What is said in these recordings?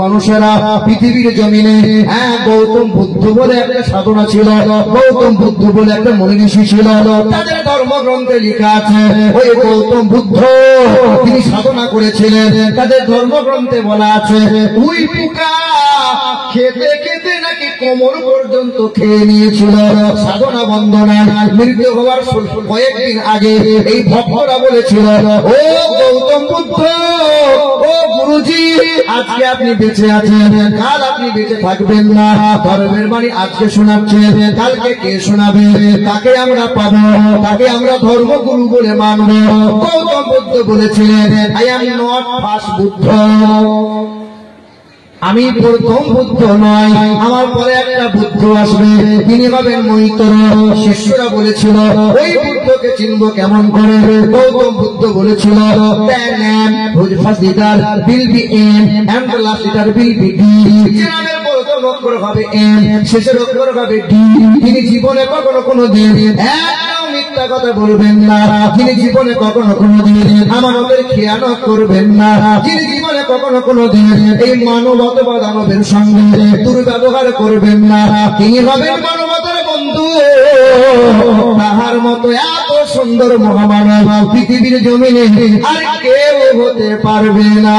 মানুষেরা পৃথিবীর জমিনে গৌতম বুদ্ধ বলে একটা সাধনা ছিল, গৌতম বুদ্ধ বলে একটা মনীষী ছিল, তাদের ধর্মগ্রন্থে লেখা আছে ওই গৌতম বুদ্ধ তিনি সাধনা করেছিলেন। তাদের ধর্মগ্রন্থে বলা আছে ওই পোকা খেতে খেতে নাকি কোমর পর্যন্ত খেয়ে নিয়েছিল। সাধনা বন্দনা মৃত্যু হওয়ার কয়েকদিন আগে এই ভক্তরা বলেছিল, ও গৌতম বুদ্ধ, ও গুরুজি, আজকে আপনি বেঁচে আছেন, কাল আপনি বেঁচে থাকবেন না। ধর্মের বাণী আজকে শোনাচ্ছেন, কালকে কে শোনাবে? তাকে আমরা পাবো, তাকে আমরা ধর্মগুরু বলে মানব। গৌতম বুদ্ধ বলেছিলেন, I am not first Buddha, আমি প্রথম বুদ্ধ নয়, আমার পরে একটা বুদ্ধ আসবে, তিনি হবেন মৈত্র। শিষ্যরা বলেছিল ওই বুদ্ধকে চিনব কেমন করে? গৌতম বুদ্ধ বলেছিল, শেষের অক্ষর হবে ডি। তিনি জীবনে কখনো কোনো দিন মিথ্যা কথা বলবেন না, তিনি জীবনে কখনো কোনো দিন আমাদের খেয়ানত করবেন না, তিনি জীবনে কখনো কোনো দিন এই মানবতা বা দানবের সঙ্গে দুর্ব্যবহার করবেন না, তিনি হবেন মানবতার বন্ধু। তাহার মতো এত সুন্দর মহামানব পৃথিবীর জমিনে আর কেউ হতে পারবে না।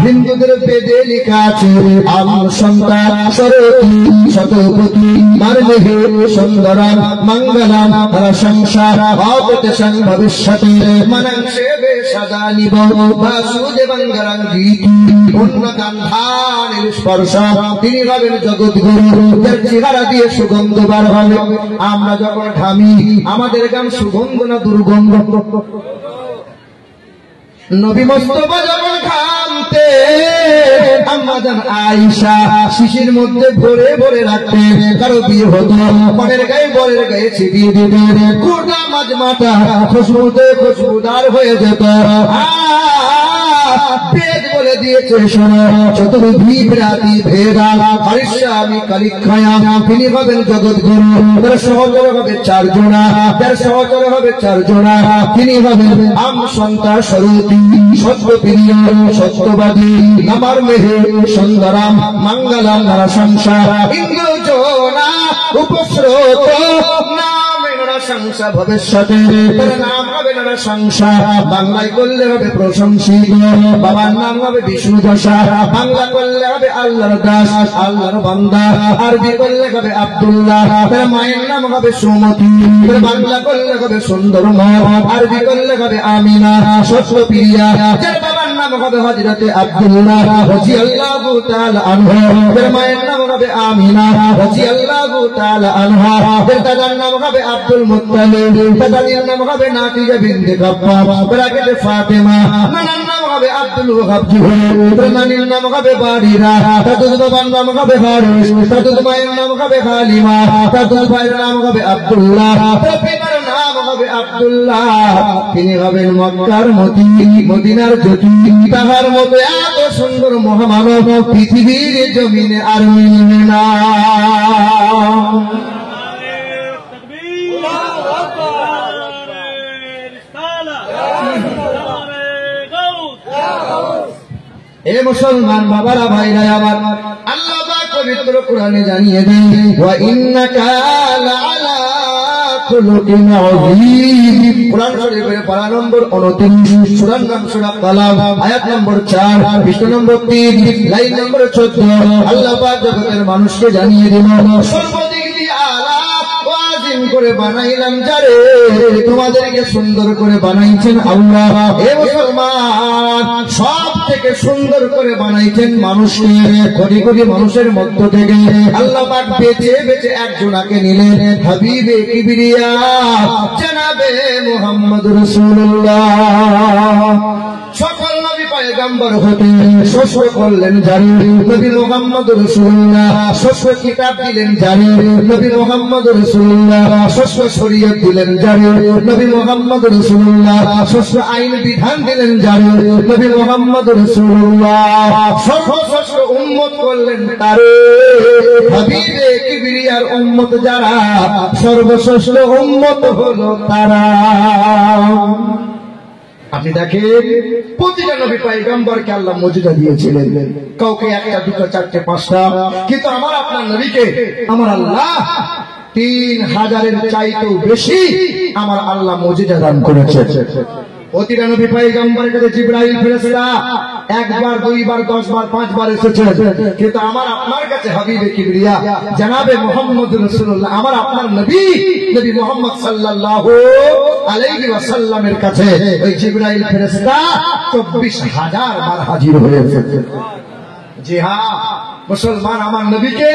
হিন্দুদের বেদে লেখা আছে, আম সন্তান সরতি শতপতি মার্গে সুন্দরম মঙ্গলম সংসার অবতেশন ভবিষ্যতে মনংসে বেশদা নিব বাসুদেবঙ্গরং গীতি উন্নতন্ধানের স্পর্শ। তিনি হবেন জগৎগুরু, তার চেহারা দিয়ে সুগন্ধ বার হবে। আমরা যখন ঘামি আমাদের গান সুগন্ধ না দুর্গন্ধ? নবী মোস্তফা যখন ঘামতে আম্মাজান আয়েশা শিশির মধ্যে ভরে ভরে রাখতেন। কারো বিয়ে হতো, পরের গায়ে বরের গায়ে ছিটিয়ে দিতেন, গোটা মাঝ মাথা খুশবুতে খুশবুদার হয়ে যেত। বেদ বলে দিয়েছে শোনো, চতুর্ভী বিরাতি ভেদা হরিষ্যামি কালিক্ষয়া। তিনি হবেন জগৎগুরু, তার সহচর হবে চারজনা, তার সহচর হবে চারজনা। তিনি হবেন আম সন্তান সরতি সত্যপ্রিয় সত্যবাদী আমার মেহে সুন্দরম মঙ্গলম নারা সংসার ইন্দ্রজনা উপস্রোত সংসার ভবিষ্যতে। তার নাম হবে নারা সংসার, বাংলায় করলে হবে প্রশংসিত। বাবার নাম হবে বিষ্ণু দশা, বাংলা করলে হবে আল্লাহর দাস, আল্লাহর বান্দা। আরবি করলে হবে আব্দুল্লাহ। তার মায়ের নাম হবে সুমতি, তার বাংলা করলে হবে সুন্দর মা, আরবি করলে হবে আমিনা সত্যপ্রিয়া। তার বাবার নাম হবে হযরতে আব্দুল্লাহ রাদিয়াল্লাহু তাআলা আনহু, তার মায়ের নাম হবে আমিনা রাদিয়াল্লাহু তাআলা আনহা। তার দাদার নাম হবে আব্দুল মুত্তালিব, তার দাদির নাম হবে নাফিজা বিনতে কাব্বাব, ব্রাকেটে ফাতেমা। নানার নাম হবে আব্দুল ওয়াহাব জুহরি, তার নানির নাম হবে বারিরা, তার দুধ বাবার নাম হবে হারিস, তার দুধ মায়ের নাম হবে হালিমা, তার দুধ ভাইয়ের নাম হবে আব্দুল্লাহ, তার পিতার নাম হবে আব্দুল্লাহ। তিনি হবেন মক্কার মতি, মদিনার জ্যোতি। তাহার মতো এত সুন্দর মহামানব পৃথিবীর জমিনে আর মিলবে না। এ মুসলমান বাবারা, ভাইরা আমার, আল্লাহ পাক পবিত্র কোরআনে জানিয়ে দেন, ওয়া ইন্নাকা লাআলা খুলুকিন আযীম। কোরআন শরীফের পারা নম্বর 29, সূরার নাম সূরা কালাম, আয়াত নম্বর 4, পৃষ্ঠা নম্বর 3, লাইন নম্বর 14। আল্লাহ পাক জগতের মানুষকে জানিয়ে দিল, সর্বদিক দিয়ে আলা ওয়াজিম করে বানাইলাম যারে, তোমাদেরকে সুন্দর করে বানাইছেন আল্লাহ। হে মুসলমান, সব থেকে সুন্দর করে বানাইছেন মানুষকে। কোটি কোটি মানুষের মধ্য থেকে আল্লাহ পাক বেছে বেছে একজনাকে নিলেন, হাবিবে কিবরিয়া জনাবে মুহাম্মদ রাসূলুল্লাহ। সকল নবী পয়গম্বর হতে শস্য করলেন জারি, নবী মুহাম্মদ রাসূলুল্লাহ। শস্য কিতাব দিলেন জারি, নবী মুহাম্মদ রাসূলুল্লাহ। শস্য শরীয়ত দিলেন জারি, নবী মুহাম্মদ রাসূলুল্লাহ। শস্য আইন বিধান দিলেন জারি, নবী মুহাম্মদ রাসূলুল্লাহ। শস্য উম্মত করলেন তারে, হাবিবে কিবরিয়ার উম্মত যারা, সর্বশ্রেষ্ঠ উম্মত হলো তারা। আপনি দেখেন প্রতিটা নবী পয়গম্বরকে আল্লাহ মর্যাদা দিয়েছিলেন, কাউকে একটা দুটো চারটে পাঁচটা, কিন্তু আমার আপনার নবীকে আমার আল্লাহ 3000-এর চাইতেও বেশি আমার আল্লাহ মর্যাদা দান করেছে। প্রতিটা নবী পয়গম্বরের কাছে জিবরাইল ফেরেশতা একবার, দুইবার, 10 বার, 5 বার এসেছে, কিন্তু আমার আপনার কাছে হাবিবে কিবরিয়া জনাবে মুহাম্মদ রাসূলুল্লাহ, আমার আপনার নবী নবী মুহাম্মদ সাল্লাল্লাহু আলাইহি ওয়াসাল্লামের কাছে ওই জিবরাইল ফেরেশতা 24,000 বার হাজির হয়েছে। জি হ্যাঁ মুসলমান, আমার নবীকে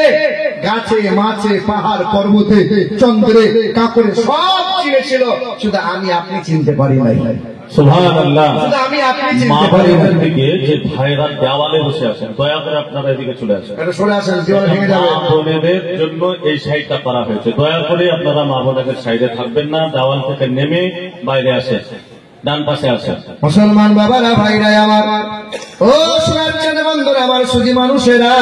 গাছে মাছে পাহাড় পর্বতে চন্দ্রে কাকরে সব চিনেছিল, শুধু আমি আপনি চিনতে পারি নাই। সুবহানাল্লাহ। শুধু আমি আপনি চিনতে পারি নাই। দিকে যে ভাইরা দেওয়ালে বসে আছেন, দয়া করে আপনারা এদিকে চলে আসেন। এটা সরে আসেন, দেওয়াল ভেঙে যাবে। মা বোনেদের জন্য এই সাইডটা করা হয়েছে, দয়া করে আপনারা মা বোনেদের সাইডে থাকবেন না, দেওয়াল থেকে নেমে বাইরে আসেন, ডান পাশে আসেন। মুসলমান বাবারা, ভাইরা আমার, ও সোনার চাঁদ বন্ধুরা, আমার সুধী মানুষেরা,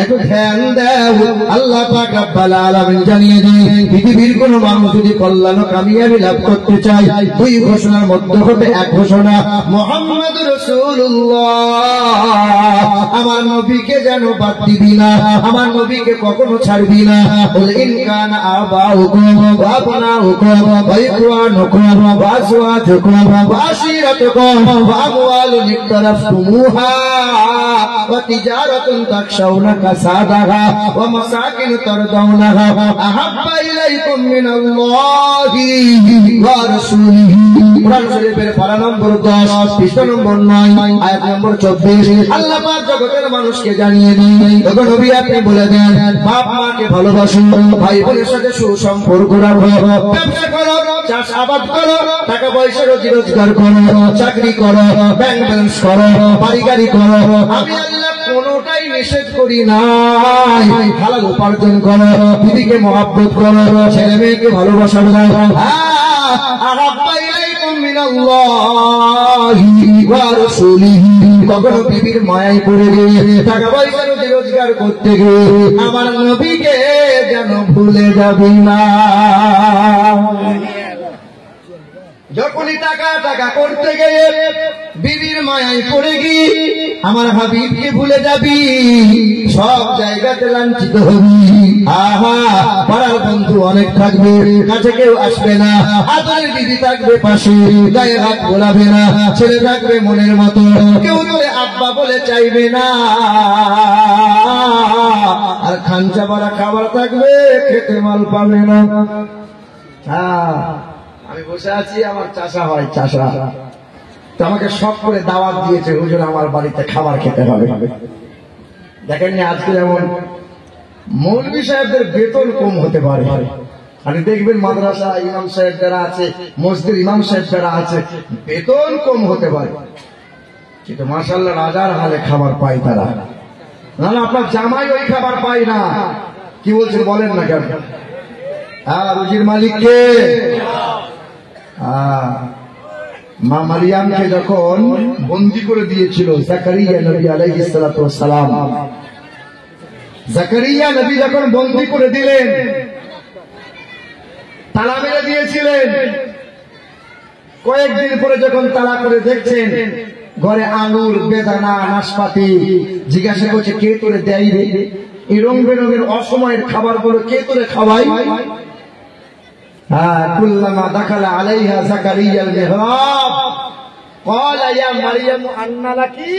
একটু ধ্যান দাও। আল্লাহ পাক রব্বুল আলামিন জানিয়ে দেন, পৃথিবীর কোন মানুষ যদি কল্যাণ ও কামিয়াবি লাভ করতে চায়, দুই ঘোষণার মধ্যে হবে এক ঘোষণা, মুহাম্মদুর রাসূলুল্লাহ, আমার নবীকে যেন বাদ দিবি না, আমার নবীকে কখনো ছাড়বি না। বল ইন কানা আবাউকুম ওয়া আবনাউকুম ওয়া ইখওয়ানুকুম ওয়া আজওয়াজুকুম ওয়া আশিরাতুকুম ওয়া আমওয়ালুন ইকতারাফতুমুহা ওয়া তিজারাতুন তাখশাউনা কাসাদাহা ওয়া মাসাকিন তারদাউনাহা আহাব্বা ইলাইকুম মিনাল্লাহি ওয়া রাসূলিহি। কুরআন শরীফের পারা নম্বর 10 পৃষ্ঠা নম্বর 9 আয়াত নম্বর 24। আল্লাহ পাক জগতের মানুষকে জানিয়ে দেন, ওগো নবী আপনি বলে দেন, বাপ মাকে ভালোবাসুন, ভাই বোনের সাথে সুসম্পর্ক রাখো, ব্যবসা করো, চাষাবাদ করো, টাকা পয়সা রুজি রোজগার করো, চাকরি করো, ব্যাংক ব্যালেন্স করো, বাড়ি গাড়ি করো, আমি আল্লাহ কোনোটাই নিষেধ করি নাই। হালাল উপার্জন করো, দিদিকে মহব্বত করো, ছেলে মেয়েকে ভালোবাসা দাও। আহাব্বা ইলাইকুম মিনাল্লাহি ওয়া রাসূলিহি। কখনো বিবির মায়ায় পড়ে গিয়ে টাকা পয়সা রুজি রোজগার করতে গিয়ে আমার নবীকে যেন ভুলে যাবি না। যখনই টাকা টাকা করতে গিয়ে বিবির মায়ায় পড়ে গিয়ে আমার হাবিবকে ভুলে যাবি, সব জায়গাতে লাঞ্ছিত হবি। আহা, পাড়ার বন্ধু অনেক থাকবে, কাছে কেউ আসবে না, আদরের বিবি থাকবে পাশে, গায়ে হাত গোলাবে না, ছেলে থাকবে মনের মতো, কেউ তোরে আব্বা বলে চাইবে না, আর খাঞ্চা ভরা খাবার থাকবে, খেতে মাল পাবে না। হ্যাঁ, আমি বসে আছি, আমার চাষা হয়, চাষা তো আমাকে সব করে দাওয়াত দিয়েছে, হুজুর আমার বাড়িতে খাবার খেতে হবে। দেখেন না আজকে যেমন মৌলভী সাহেবদের বেতন কম হতে পারে, আর দেখবেন মাদ্রাসা ইমাম সাহেব যারা আছে, মসজিদের ইমাম সাহেব যারা আছে, বেতন কম হতে পারে, কিন্তু মাশাআল্লাহ রাজার হালে খাবার পায় তারা। না না, আপনার জামাই ওই খাবার পায় না। কি বলছেন বলেন না কেন? হ্যাঁ, রুজির মালিককে মা মারিয়ামকে যখন বন্দী করে দিয়েছিল জাকারিয়া নবী আলাইহিস সালাতু ওয়াস সালাম, জাকারিয়া নবী যখন বন্দী করে দিলেন, তালা মেরে দিয়েছিলেন, কয়েকদিন পরে যখন তালা করে দেখছেন ঘরে আঙুর, বেদানা, নাশপাতি, জিজ্ঞাসা করছে কে তোরে দেয় রে, এই রং বেরঙের অসময়ের খাবার গুলো কে তোরে খাওয়াই? কুল্লামা দাখালা আলাইহা জাকারিয়াল মিহরাব ক্বালা ইয়া মারইয়াম আন্না লাকি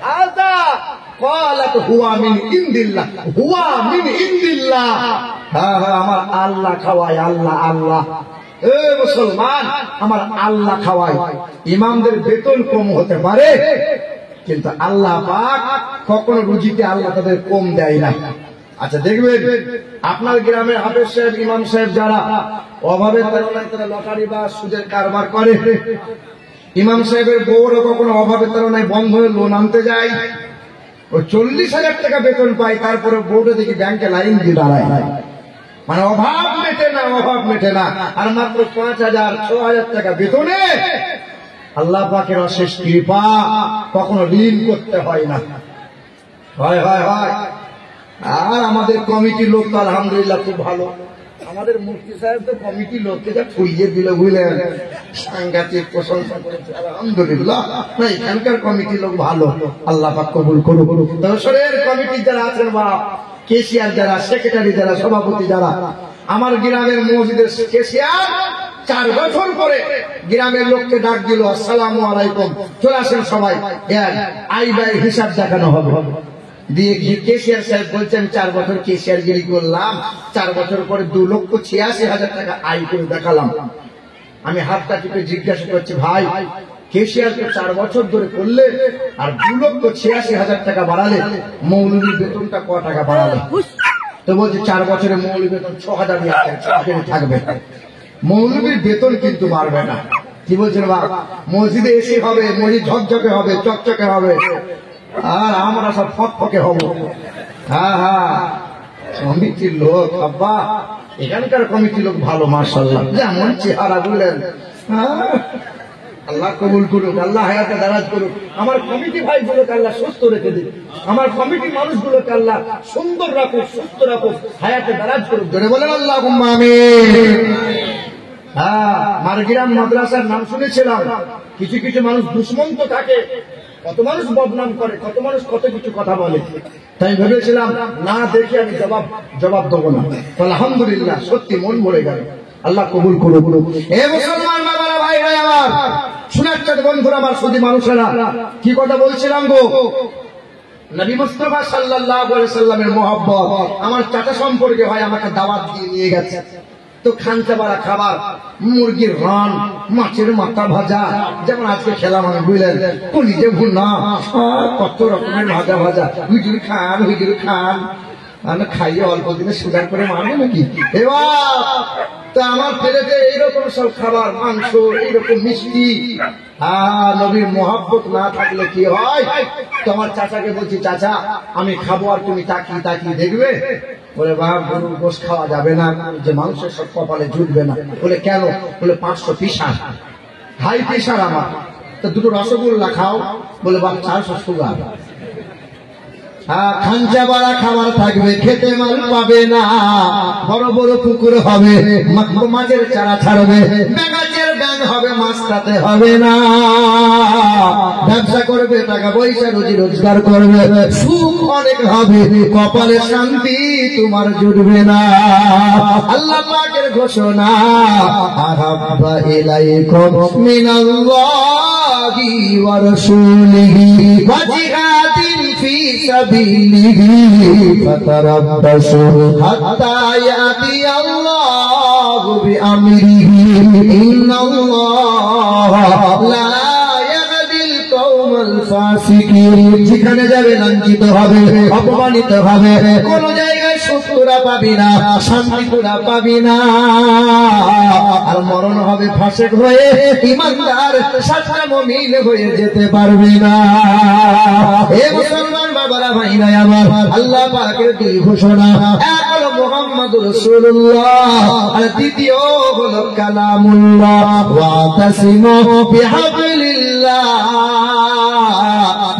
হাযা ক্বালাত হুয়া মিন ইনদিল্লাহ, হুয়া মিন ইনদিল্লাহ। হ্যাঁ হ্যাঁ, আমার আল্লাহ খাওয়ায়, আল্লাহ আল্লাহ। এ মুসলমান, আমার আল্লাহ খাওয়ায়। ইমামদের বেতন কম হতে পারে, কিন্তু আল্লাহ পাক কখনো রুজিতে আল্লাহ তাদের কম দেয় না। আচ্ছা দেখবেন আপনার গ্রামের হাফেজ সাহেব, ইমাম সাহেব যারা অভাবের তারা লটারি বা সুদের কারবার করে, ইমাম সাহেবের বউরা কখনো অভাবের তারা বন্ধনে লোন আনতে যায়, ও 40,000 টাকা বেতন পায়, তারপরে বউটা দেখি ব্যাংকে লাইন দিয়ে দাঁড়ায়, মানে অভাব মেটে না, অভাব মেটে না। আর মাত্র 5,000 6,000 টাকা বেতনে আল্লাহ পাকের অশেষ কৃপা, কখনো ঋণ করতে হয় না। হয় হয় হয়। আর আমাদের কমিটির লোক তো আলহামদুলিল্লাহ খুব ভালো, আমাদের মুফতি সাহেব তো কমিটি লোককে যা ফুলিয়ে দিল বুঝলেন, সাংঘাতিক প্রশংসা করেছে আলহামদুলিল্লাহ। না এখানকার কমিটি লোক ভালো, আল্লাহ পাক কবুল করুক। দশরের কমিটি যারা আছেন বা কেশিয়ার যারা, সেক্রেটারি যারা, সভাপতি যারা, আমার গ্রামের মসজিদের কেশিয়ার 4 বছর পরে গ্রামের লোককে ডাক দিল, আসসালামু আলাইকুম, চলে আসেন সবাই, আয় ব্যয় হিসাব দেখানো হবে। দিয়ে কেশিয়ার সাহেব বলছেন 4 বছর কেশিয়ার গিরি করলাম, 4 বছর পরে 2,86,000 টাকা আয় করে দেখালাম। আমি হাতটা টিপে জিজ্ঞাসা করছি, ভাই কেশিয়ার তো 4 বছর ধরে করলে আর 2,86,000 টাকা বাড়ালে, মৌলভীর বেতনটা ক টাকা বাড়ালে? তো বলছে 4 বছরে মৌলভীর বেতন 6,000 থাকবে, মৌলভীর বেতন কিন্তু বাড়বে না। কি বলছেন বাবা? মসজিদে এসি হবে, মসজিদ ঝকঝকে হবে, চকচকে হবে, আর আমরা সব ফকফকে হব। হ্যাঁ হ্যাঁ, কমিটির লোক আব্বা, এখানকার কমিটির লোক ভালো মাশাআল্লাহ, যেমন চেহারা বললেন, আল্লাহ কবুল করুক, আল্লাহ হায়াতে দারাজ করুক। আমার কমিটি ভাইগুলোকে আল্লাহ সুস্থ রেখে দিন, আমার কমিটি মানুষগুলোকে আল্লাহ সুন্দর রাখুক, সুস্থ রাখুক, হায়াতে দারাজ করুক। ধরে বলেন আল্লাহুম্মা আমিন। হ্যাঁ, মারগ্রাম মাদ্রাসার নাম শুনেছিলাম। কিছু কিছু মানুষ দুশ্মন্ত থাকে, কত মানুষ বদনাম করে, কত মানুষ কত কিছু কথা বলে, তাই ভেবেছিলাম না দেখে আমি জবাব দেবো না। আলহামদুলিল্লাহ, সত্যি মন ভরে গেল, আল্লাহ কবুল করুক। এ মুসলমান বাবারা, ভাইরা আমার, শোনাচ্ছেন বন্ধুরা আমার, শুধু মানুষেরা, কি কথা বলছিলাম গো? নবী মুস্তাফা সাল্লাল্লাহু আলাইহি সাল্লামের মহব্বত। আমার চাচা সম্পর্কে ভাই আমাকে দাওয়াত দিয়ে নিয়ে গেছে, তো খানচা বাড়া খাবার, মুরগির রান, মাছের মাথা ভাজা, যেমন আজকে খেলাম আমি বুঝলেন, কলিজে ভুনা, কত রকমের ভাজা ভাজা, হুজুর খান, হুজুর খান। আমি খাইয়ে অল্প দিনে সুগার করে মারবো নাকি? এবার তা আমার প্লেটে এইরকম সব খাবার, মাংস, এইরকম মিষ্টি। নবীর মহব্বত না থাকলে কি হয়? তো আমার চাচাকে বলছি, চাচা আমি খাবো আর তুমি তাকিয়ে তাকিয়ে দেখবে। বলে বাপ, গরুর গোশ খাওয়া যাবে না, যে মানুষের সব কপালে জুটবে না। বলে কেন? বলে 500 প্রেশার, হাই প্রেশার আমার। তো 2 রসগোল্লা খাও। বলে বাপ 400 সুগার। খাঞ্চা বাড়া খাবার থাকবে, খেতে মাল পাবে না, বড় বড় পুকুর হবে, মাছের চারা ছাড়বে, মেগাচের ব্যান হবে, মাছ খাতে হবে না, ব্যবসা করবে, টাকা পয়সা রুজি রোজগার করবে, সুখ অনেক হবে, কপালে শান্তি তোমার জুটবে না। আল্লাহ পাকের ঘোষণা, আহাব্বা ইলাইকুম মিনাল্লাহি ওয়া রাসূলিহি ওয়া জিহাদিন ফি সাবিলিহি ফাতারাব্বাসু হাত্তা ইয়াতিয়াল্লাহু বিআমরিহি ইন্নাল্লাহা লা ইয়াহদিল কওমাল ফাসিকিন। যেখানে যাবে লাঞ্ছিত হবে, অপমানিত হবে, কোন জায়গায় সুস্থরা পাবি না, শান্তি তোরা পাবি না, আর মরণ হবে ফাসেক হয়ে, ইমানদার সাচ্চা মুমিন হয়ে যেতে পারবি না। হে মুসলমান বাবারা, ভাইরা আমার, আল্লাহ পাকের দুই ঘোষণা, এক হলো মুহাম্মদুর রাসূলুল্লাহ, আর দ্বিতীয় হলো কালামুল্লাহ। ওয়াতাসিমু বিহাবলিল্লাহ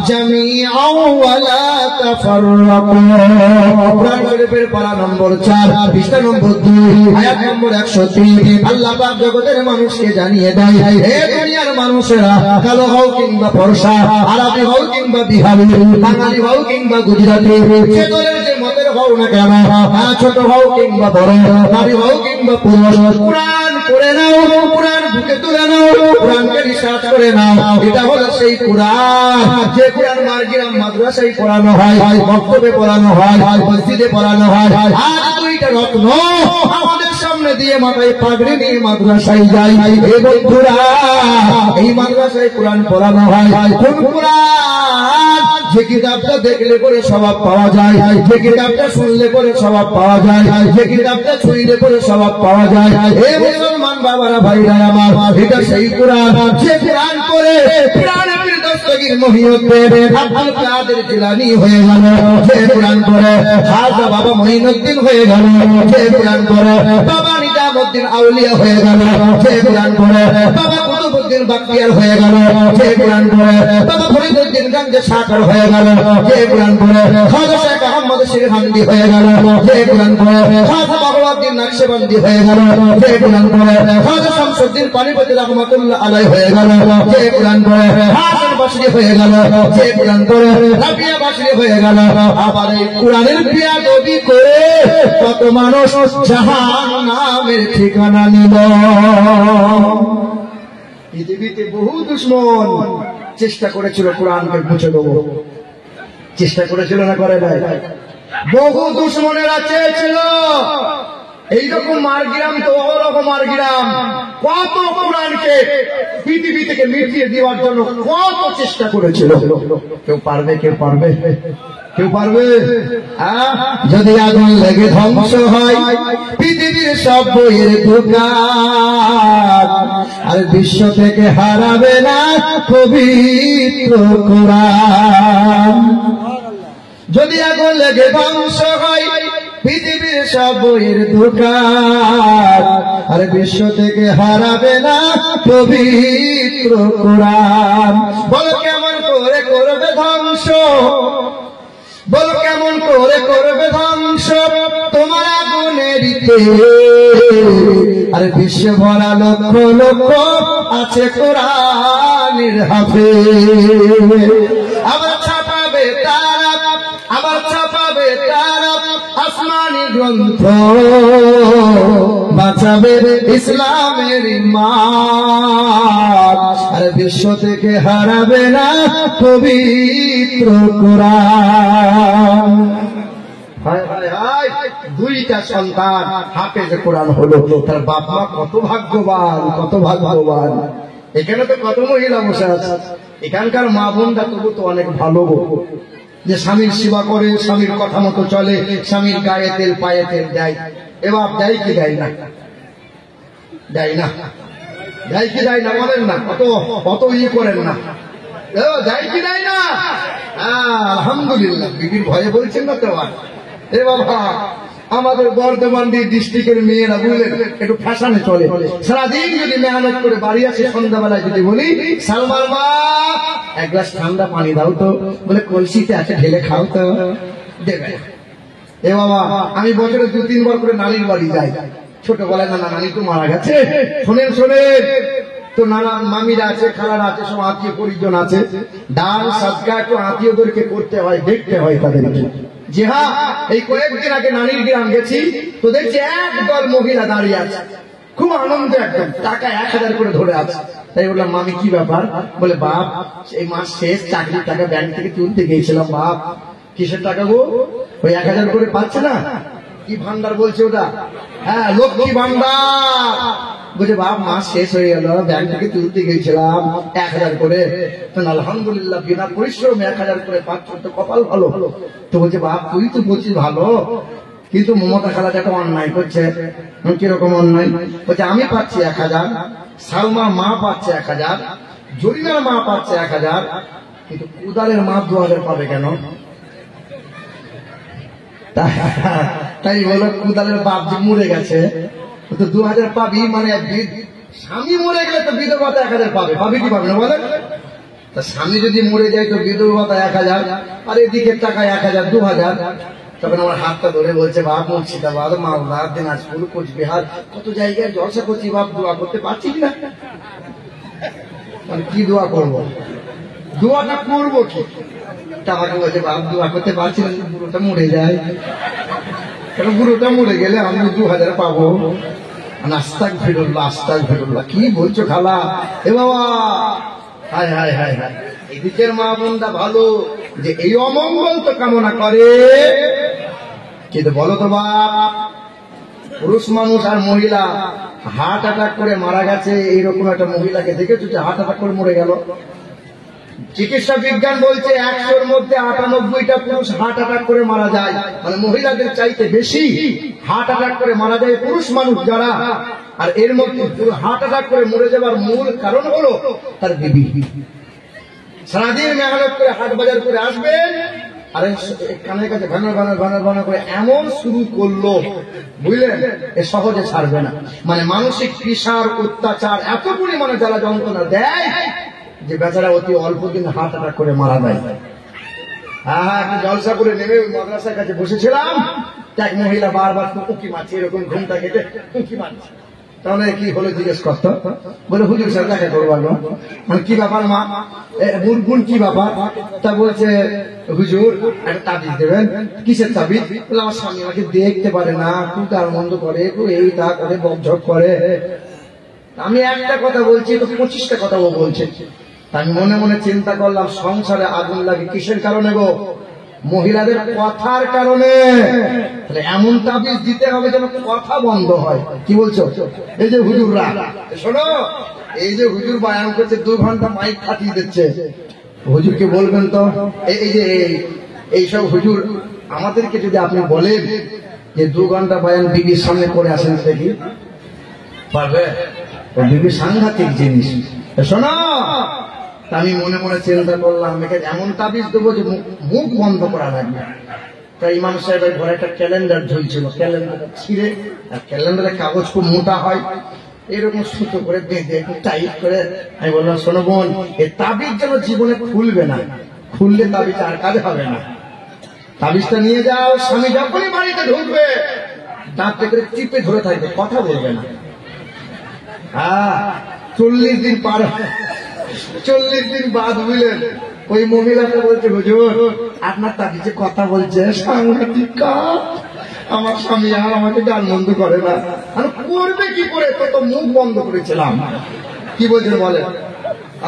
জামিআন ওয়া লা তাফাররাকু। কোরআন শরীফের পারা নম্বর 4, পৃষ্ঠা নম্বর 2, আয়াত নম্বর 103। আল্লাহ পাক জগতের মানুষকে জানিয়ে দেয়, হে দুনিয়ার মানুষেরা, কালো হও কিংবা ফর্সা, আরবি হও কিংবা বিহারি, বাঙালি হও কিংবা গুজরাটি, যে দলের যে মতের হও না কেন, ছোট হও কিংবা বড়, নারী হও কিংবা পুরুষ, কোরআন করে নাও, কোরআন বুকে তুলে নাও, কোরআনকে রিসার্চ করে নাও। এটা হলো সেই কোরআন, যে কোরআন মারগ্রাম মাদ্রাসায় পড়ানো হয়, মক্তবে পড়ানো হয়, মসজিদে পড়ানো হয়। আজ 2টা রত্ন আমাদের সামনে দিয়ে মাথায় পাগড়ি নিয়ে মাদ্রাসায় যাই। এ বন্ধুরা, এই মাদ্রাসায় কোরআন পড়ানো হয়। কোন কোরআন? যে কিতাবটা দেখলে পরে স্বভাব পাওয়া যায়, যে কিতাবটা শুনলে পরে স্বভাব পাওয়া যায়, যে কিতাবটা ছুঁইলে পরে স্বভাব পাওয়া যায়। হে মুসলমান বাবারা, ভাইরা আমার, এটা সেই কোরআন, যে কোরআন করে প্রাণের দস্তগি পীর মহিউদ্দিন আব্দুল কাদের জিলানী হয়ে গেল, যে কোরআন পড়ে খাজা বাবা মঈনুদ্দিন হয়ে গেল, যে কোরআন পড়ে বাবা নিজামুদ্দিন আউলিয়া হয়ে গেল, যে কোরআন পড়ে বাবা কুতুবউদ্দিন বাখতিয়ার হয়ে গেল, যে কোরআন পড়ে বাবা ফরিদউদ্দিন গঞ্জে সাকার হয়ে গেল, যে কোরআন পড়ে খাজা শেখ আহমদ শিরহান্দি হয়ে গেল, যে কোরআন পড়ে খাজা বাবাউদ্দিন নকশবন্দি হয়ে গেল, যে কোরআন পড়ে খাজা শামসুদ্দিন পানিপতি রহমাতুল্লাহ আলাইহি হয়ে গেল, যে কোরআন পড়ে হাসান বসরি হয়ে গেল, যে কোরআন পড়ে রাবিয়া বসরি হয়ে গেল। আবার এই কোরআনের বেয়াদবি করে কত মানুষ জাহান্নামের ঠিকানা নিল। পৃথিবীতে বহু দুশমন চেষ্টা করেছিল কোরআনকে মুছে দেবো, চেষ্টা করেছিল না করে নাই? বহু দুশমনেরা চেয়েছিল এইরকম মারগিরাম তো ওরকম মারগিরাম, কত কোরআনকে পৃথিবী থেকে মিটিয়ে দেওয়ার জন্য কত চেষ্টা করেছিল। কেউ পারবে? কেউ পারবে? কেউ পারবে? যদি আগুন লেগে ধ্বংস হয় পৃথিবীর সব বইয়ের দোকান, আর বিশ্ব থেকে হারাবে না পবিত্র কোরআন। যদি আগুন লেগে ধ্বংস হয় পৃথিবীর সব বইয়ের দোকান, আর বিশ্ব থেকে হারাবে না পবিত্র কোরআন। বলো কেমন করে করবে ধ্বংস, বলো কেমন করে করবে ধ্বংস তোমার আগুনের আর বিশ্ব ভরা লক্ষ লক্ষ আছে কোরআনের হাফেজ। আবার ছাপাবে তারা, আবার ছাপাবে তারা আসমানি গ্রন্থ, বাঁচাবে ইসলামের ঈমান, আর বিশ্ব থেকে হারাবে না পবিত্র কোরআন। হায় হায় হায়, দুইটা সন্তান হাফেজে কোরআন হলো, তার বাপ মা কত ভাগ্যবান, কত ভাগ্যবান। এখানে তো কত মহিলা বসে আছে, এখানকার মা বোনরা তবু তো অনেক ভালো, যে স্বামীর সেবা করে, স্বামীর কথা মতো চলে, স্বামীর গায়ে তেল পায়ে তেল দেয়। এবার দেয় কি দেয় না? দেয় না, দেয় কি দেয় না বলেন না? কত কত করেন না, দেয় কি দেয় না? আলহামদুলিল্লাহ, বিবির ভয়ে বলছেন না তো। এ বাবা, আমাদের বর্ধমান ডিস্ট্রিক্টের মেয়েরা বুঝলেন একটু ফ্যাশনে চলে, সারাদিন যদি মেহনত করে বাড়ি আসে সন্ধ্যাবেলায় যদি বলি সালমার মা এক গ্লাস ঠান্ডা পানি দাও তো, বলে কলসিতে আছে ঢেলে খাও তো, দেবে। এ বাবা, আমি বছরে 2-3 বার করে নানির বাড়ি যাই। ছোটবেলায় নানা নানি তো মারা গেছে, শোনেন শোনেন তো, নানা মামিরা আছে, খালারা আছে, সব আত্মীয় পরিজন আছে, দান সাদকা একটু আত্মীয়দেরকে করতে হয়, দেখতে হয় তাদেরকে। যে হ্যাঁ, এই কয়েকদিন আগে নানির গ্রাম গেছি তো দেখছি একদল মহিলা দাঁড়িয়ে আছে, খুব আনন্দ, একদম টাকা 1000 করে ধরে আছে। তাই বললাম, মামি কি ব্যাপার? বলে বাপ, এই মাস শেষ, চাকরির টাকা ব্যাংক থেকে তুলতে গিয়েছিলাম বাপ। কিসের টাকা গো? ওই 1000 করে পাচ্ছে না, কি ভান্ডার বলছে ওটা? হ্যাঁ, লক্ষ্মী ভান্ডার। বলছে বাপ, মাস শেষ হয়ে গেল, ব্যাংক থেকে তুলতে গিয়েছিলাম 1000 করে। আলহামদুলিল্লাহ, বিনা পরিশ্রমে 1000 করে পাচ্ছ, তো কপাল ভালো। তো বলছে বাপ, তুই তো বলছিস ভালো, কিন্তু মমতা খালাটা একটা অন্যায় করছে। কিরকম অন্যায়? বলছে আমি পাচ্ছি 1000, সালমা মা পাচ্ছে 1000, জরিনার মা পাচ্ছে 1000, কিন্তু কুদালের মা 2000 পাবে কেন? তাই বলো, কুদালের বাপ যে মরে গেছে তো 2000 পাবি, মানে স্বামী মরে গেলে তো বিধবা 1000 পাবে, পাবে কি পাবে না বলেন? তা স্বামী যদি মরে যায় তো বিধবা 1000, আর এদিকের টাকা 1000, 2000। তখন আমার হাতটা ধরে বলছে বাপ, মুর্শিদাবাদ, মালদা, দিনাজপুর, কোচবিহার, কত জায়গায় জলসা করছি বাপ, দোয়া করতে পারছি না। মানে কি দোয়া করবো? দোয়াটা করবো কি? আমাকে বলছে বাপ, দোয়া করতে পারছি না, বুড়োটা মরে যায়। কারণ বুড়োটা মরে গেলে আমি 2000 পাবো। আস্তাক ফিরুল্লাহ, আস্তাক ফিরুল্লাহ, কি বলছো খালা? এ বাবা, হায় হায় হায় হায়, এদিকের মা বোনটা ভালো যে এই অমঙ্গল তো কামনা করে, কিন্তু বলো তো বাপ, পুরুষ মানুষ আর মহিলা হার্ট অ্যাটাক করে মারা গেছে, এইরকম একটা মহিলাকে দেখেছো যে হার্ট অ্যাটাক করে মরে গেল? চিকিৎসা বিজ্ঞান বলছে 100-র মধ্যে 98টা পুরুষ হার্ট অ্যাটাক করে মারা যায়, মানে মহিলাদের চাইতে বেশি হার্ট অ্যাটাক করে মারা যায় পুরুষ মানুষ যারা। আর এর মধ্যে হার্ট অ্যাটাক করে মরে যাওয়ার মূল কারণ হলো তার বিবি। সারাদিন মেহনত করে হাট বাজার করে আসবেন, আরে কানের কাছে ভাঙা ভাঙা ভাঙা ভাঙা করে এমন শুরু করলো, বুঝলেন, এ সহজে ছাড়বে না। মানে মানসিক প্রেসার, অত্যাচার এত পরিমাণে জ্বালা যন্ত্রণা দেয় যে বেচারা অতি অল্প দিন হার্ট অ্যাটাক করে মারা যায়। হ্যাঁ, একটু জলসা করে নেমে ওই মাদ্রাসার কাছে বসেছিলাম, এক মহিলা বারবার উঁকি মারছে, এরকম ঘুমটা কেটে উঁকি মারছে। তাহলে কি হলো জিজ্ঞেস করতো, বলে হুজুর স্যার দেখা করবো। মানে কি ব্যাপার মা, গুনগুন কি ব্যাপার? তা বলছে হুজুর একটা তাবিজ দেবেন। কিসের তাবিজ? বলে আমার স্বামী আমাকে দেখতে পারে না, খুব তার মন্দ করে, একটু এই তা করে, বকঝক করে। আমি একটা কথা বলছি তো 25টা কথা ও বলছে। আমি মনে মনে চিন্তা করলাম, সংসারে আগুন লাগে কিসের কারণে গো? মহিলাদের কথার কারণে। এমন তাবিজ দিতে হবে যেন কথা বন্ধ হয়। কি বলছো? এই যে হুজুররা শোনো, এই যে হুজুর বয়ান করছে 2 ঘন্টা মাইক ফাটিয়ে দিচ্ছে, হুজুরকে বলবেন তো এই যে এইসব হুজুর আমাদেরকে যদি আপনি বলেন যে 2 ঘন্টা বয়ান বিবির সামনে করে আসেন, দেখি পারবে? বিবি সাংঘাতিক জিনিস। শোনো, আমি মনে মনে চিন্তা করলাম এমন তাবিজ দেবো যে মুখ বন্ধ করা লাগবে। তাই ইমাম সাহেবের ঘরে একটা ক্যালেন্ডার ঝুলছিল, ক্যালেন্ডারটা ছিঁড়ে, আর ক্যালেন্ডারের কাগজ খুব মোটা হয়, এরকম সুতো করে বেঁধে একটু টাইট করে আমি বললাম, শোনো বোন, এই তাবিজ যেন জীবনে খুলবে না, খুললে তাবিজ আর কাজ হবে না। তাবিজটা নিয়ে যাও, স্বামী যখনই বাড়িতে ঢুকবে দাঁতটা করে টিপে ধরে থাকবে, কথা বলবে না। হ্যাঁ, 40 দিন পার, 40 দিন বাদ বুঝলেন, ওই মহিলাকে বলছে হুজুর আপনার তাবিজে কথা বলছে, সাংঘাতিক কাজ, আমার স্বামী আর আমাকে গান বন্ধ করে না। আর করবে কি করে, তো মুখ বন্ধ করেছিলাম। কি বলছেন বলেন?